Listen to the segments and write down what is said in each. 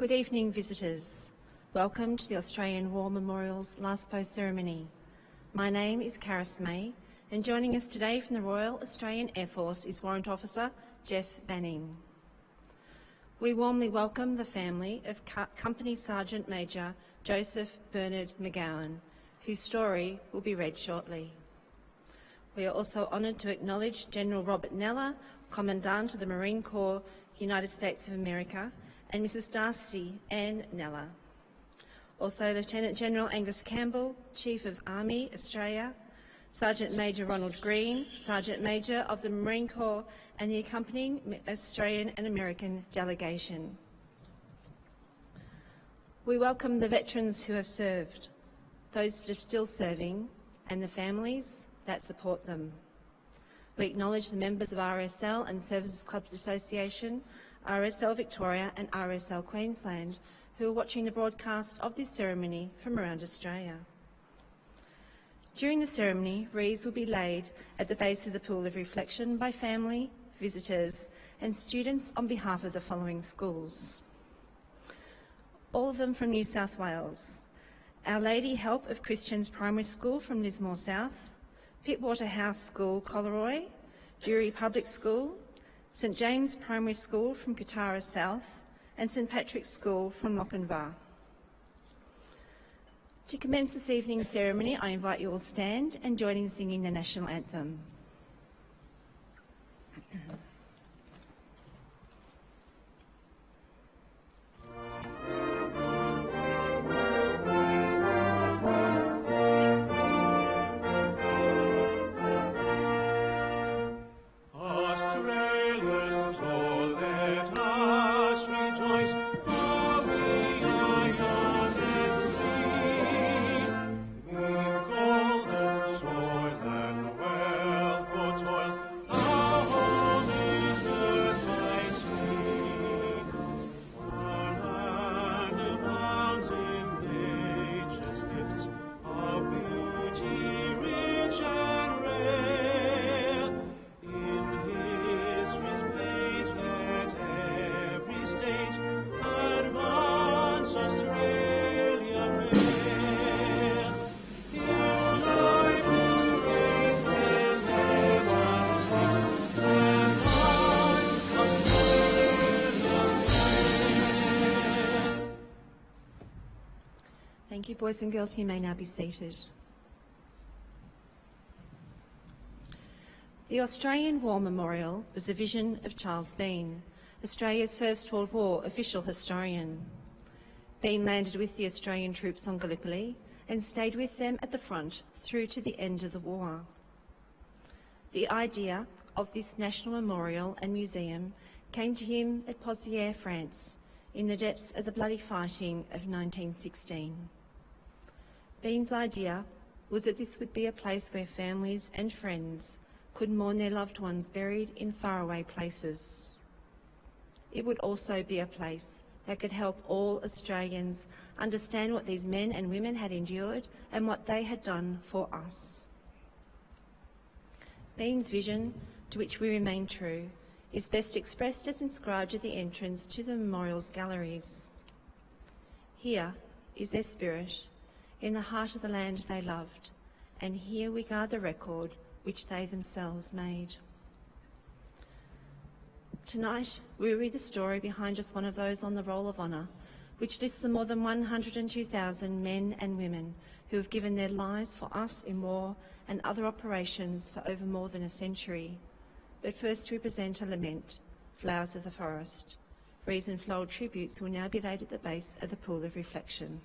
Good evening, visitors. Welcome to the Australian War Memorial's Last Post ceremony. My name is Caris May, and joining us today from the Royal Australian Air Force is Warrant Officer Jeff Banning. We warmly welcome the family of Company Sergeant Major Joseph Bernard McGowan, whose story will be read shortly. We are also honoured to acknowledge General Robert Neller, Commandant of the Marine Corps, United States of America, and Mrs. Darcy Ann Neller. Also Lieutenant General Angus Campbell, Chief of Army, Australia, Sergeant Major Ronald Green, Sergeant Major of the Marine Corps, and the accompanying Australian and American delegation. We welcome the veterans who have served, those that are still serving, and the families that support them. We acknowledge the members of RSL and Services Clubs Association, RSL Victoria and RSL Queensland, who are watching the broadcast of this ceremony from around Australia. During the ceremony, wreaths will be laid at the base of the Pool of Reflection by family, visitors and students on behalf of the following schools. All of them from New South Wales. Our Lady Help of Christians Primary School from Lismore South, Pittwater House School, Collaroy, Dury Public School, St James Primary School from Katara South, and St Patrick's School from Lochinvar. To commence this evening's ceremony, I invite you all to stand and join in singing the National Anthem. Thank you, boys and girls. You may now be seated. The Australian War Memorial was a vision of Charles Bean, Australia's First World War official historian. Bean landed with the Australian troops on Gallipoli and stayed with them at the front through to the end of the war. The idea of this national memorial and museum came to him at Pozières, France, in the depths of the bloody fighting of 1916. Bean's idea was that this would be a place where families and friends could mourn their loved ones buried in faraway places. It would also be a place that could help all Australians understand what these men and women had endured and what they had done for us. Bean's vision, to which we remain true, is best expressed as inscribed at the entrance to the memorial's galleries. Here is their spirit, in the heart of the land they loved, and here we guard the record which they themselves made. Tonight, we read the story behind just one of those on the Roll of Honour, which lists the more than 102,000 men and women who have given their lives for us in war and other operations for over more than a century. But first we present a lament, Flowers of the Forest. Wreaths and floral tributes will now be laid at the base of the Pool of Reflection.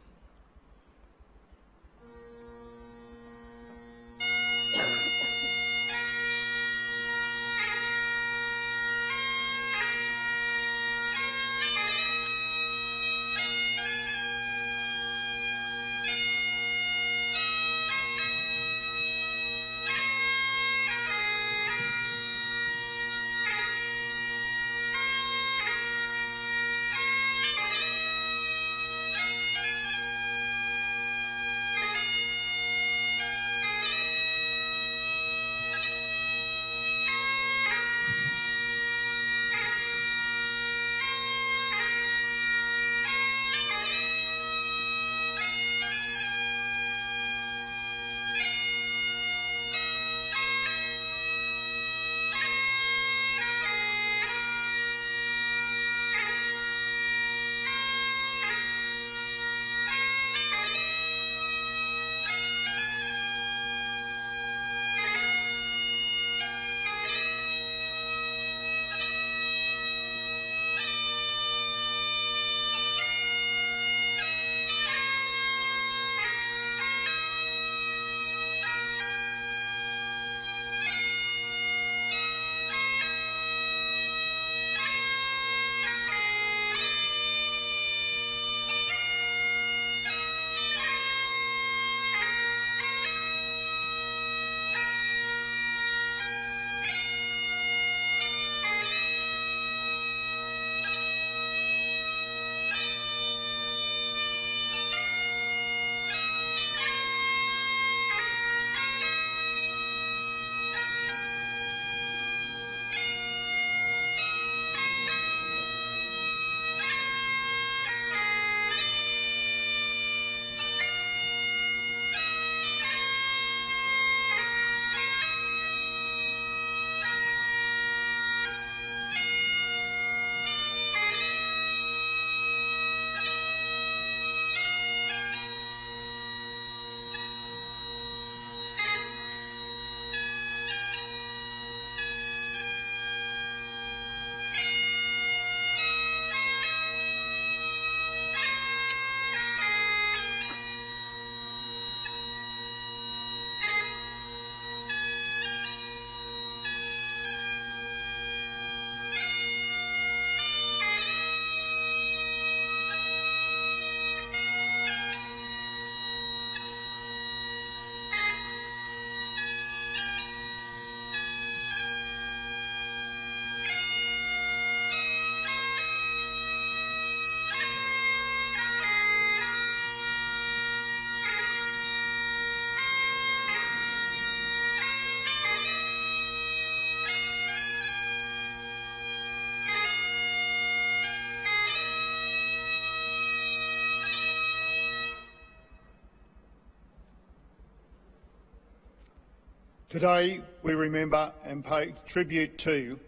Today we remember and pay tribute to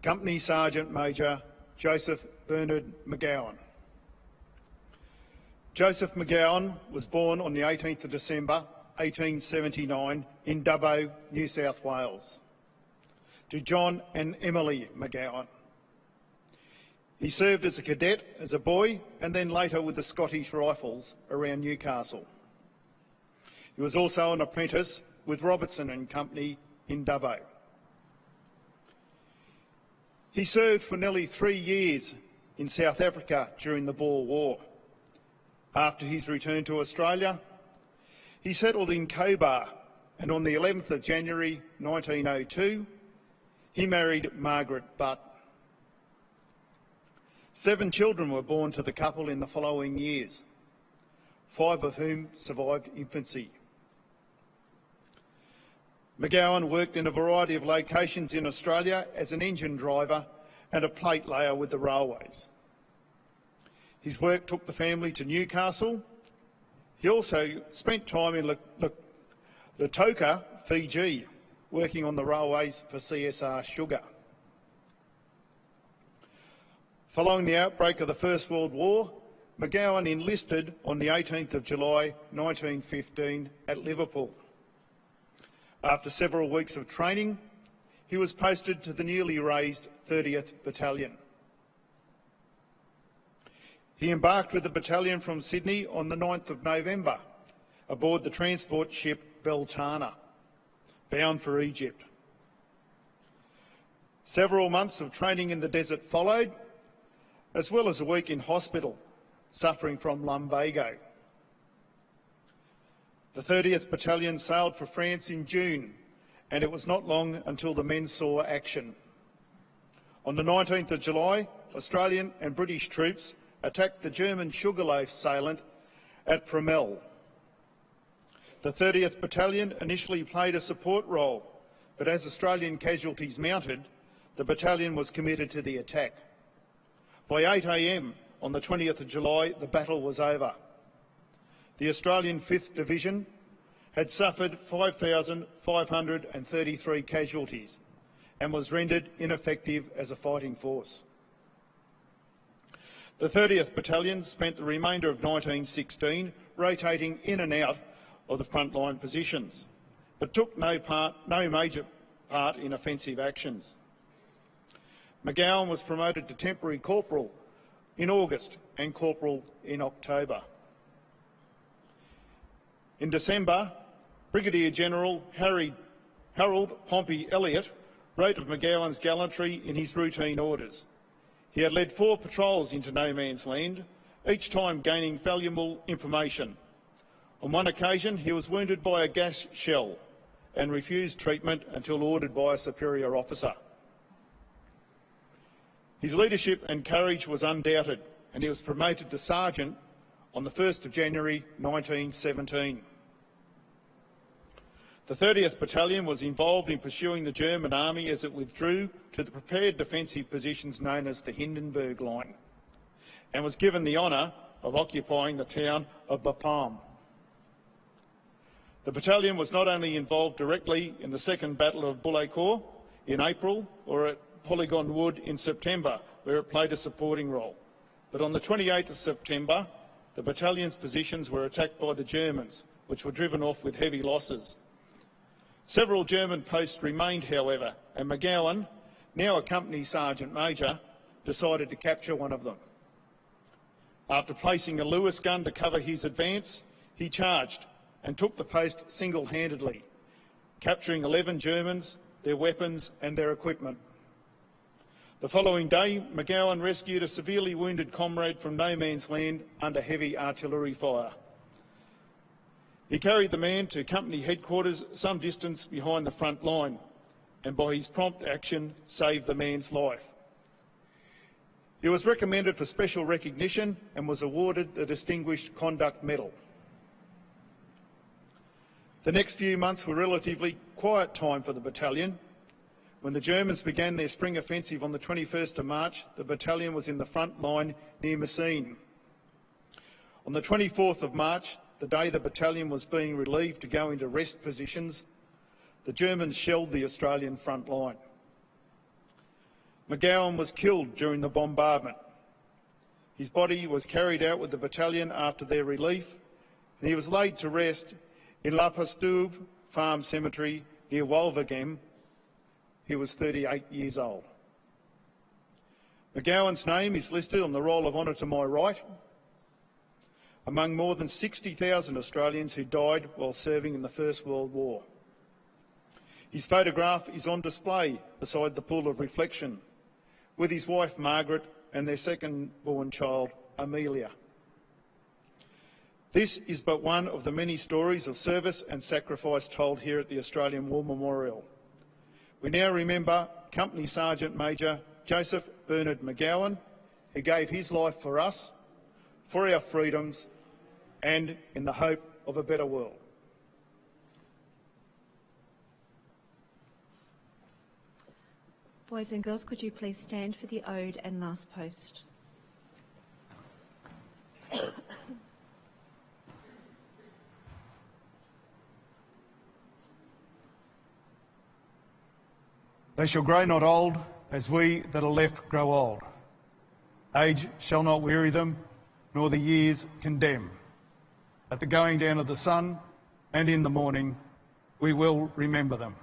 Company Sergeant Major Joseph Bernard McGowan. Joseph McGowan was born on the 18th of December 1879 in Dubbo, New South Wales, to John and Emily McGowan. He served as a cadet as a boy and then later with the Scottish Rifles around Newcastle. He was also an apprentice with Robertson and Company in Dubbo. He served for nearly 3 years in South Africa during the Boer War. After his return to Australia, he settled in Cobar, and on the 11th of January 1902, he married Margaret Butt. 7 children were born to the couple in the following years, 5 of whom survived infancy. McGowan worked in a variety of locations in Australia as an engine driver and a plate layer with the railways. His work took the family to Newcastle. He also spent time in Lautoka, Fiji, working on the railways for CSR Sugar. Following the outbreak of the First World War, McGowan enlisted on the 18th of July 1915 at Liverpool. After several weeks of training, he was posted to the newly raised 30th Battalion. He embarked with the battalion from Sydney on the 9th of November aboard the transport ship Beltana, bound for Egypt. Several months of training in the desert followed, as well as a week in hospital, suffering from lumbago. The 30th Battalion sailed for France in June, and it was not long until the men saw action. On the 19th of July, Australian and British troops attacked the German Sugarloaf salient at Fromelles. The 30th Battalion initially played a support role, but as Australian casualties mounted, the battalion was committed to the attack. By 8 a.m. on the 20th of July, the battle was over. The Australian 5th Division had suffered 5,533 casualties and was rendered ineffective as a fighting force. The 30th Battalion spent the remainder of 1916 rotating in and out of the frontline positions, but took no major part in offensive actions. McGowan was promoted to temporary corporal in August and corporal in October. In December, Brigadier General Harold Pompey Elliott wrote of McGowan's gallantry in his routine orders. He had led 4 patrols into no man's land, each time gaining valuable information. On one occasion, he was wounded by a gas shell and refused treatment until ordered by a superior officer. His leadership and courage was undoubted, and he was promoted to sergeant on the 1st of January 1917. The 30th Battalion was involved in pursuing the German army as it withdrew to the prepared defensive positions known as the Hindenburg Line, and was given the honour of occupying the town of Bapaume. The battalion was not only involved directly in the Second Battle of Bullecourt in April or at Polygon Wood in September, where it played a supporting role, but on the 28th of September, the battalion's positions were attacked by the Germans, which were driven off with heavy losses. Several German posts remained, however, and McGowan, now a company sergeant major, decided to capture one of them. After placing a Lewis gun to cover his advance, he charged and took the post single-handedly, capturing 11 Germans, their weapons and their equipment. The following day, McGowan rescued a severely wounded comrade from no man's land under heavy artillery fire. He carried the man to company headquarters some distance behind the front line, and by his prompt action saved the man's life. He was recommended for special recognition and was awarded the Distinguished Conduct Medal. The next few months were relatively quiet time for the battalion. When the Germans began their spring offensive on the 21st of March, the battalion was in the front line near Messines. On the 24th of March, the day the battalion was being relieved to go into rest positions, the Germans shelled the Australian front line. McGowan was killed during the bombardment. His body was carried out with the battalion after their relief, and he was laid to rest in La Pastouve Farm Cemetery near Wolvergem. He was 38 years old. McGowan's name is listed on the Roll of Honour to my right, among more than 60,000 Australians who died while serving in the First World War. His photograph is on display beside the pool of reflection, with his wife Margaret and their second-born child Amelia. This is but one of the many stories of service and sacrifice told here at the Australian War Memorial. We now remember Company Sergeant Major Joseph Bernard McGowan, who gave his life for us, for our freedoms, and in the hope of a better world. Boys and girls, could you please stand for the ode and last post? They shall grow not old, as we that are left grow old. Age shall not weary them, nor the years condemn. At the going down of the sun and in the morning, we will remember them.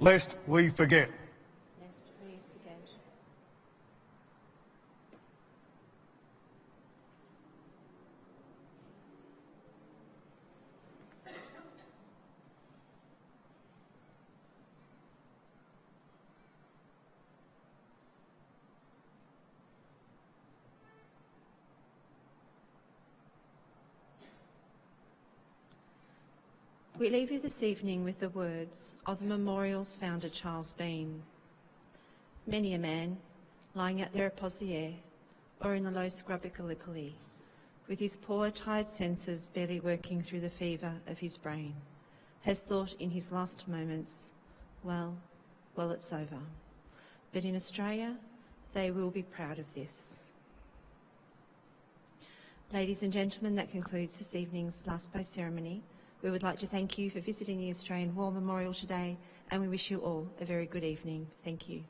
Lest we forget. Lest we forget. We leave you this evening with the words of the memorial's founder, Charles Bean. Many a man, lying out there at Pozières or in the low scrub at Gallipoli, with his poor, tired senses barely working through the fever of his brain, has thought in his last moments, well, it's over. But in Australia, they will be proud of this. Ladies and gentlemen, that concludes this evening's last post ceremony. We would like to thank you for visiting the Australian War Memorial today, and we wish you all a very good evening. Thank you.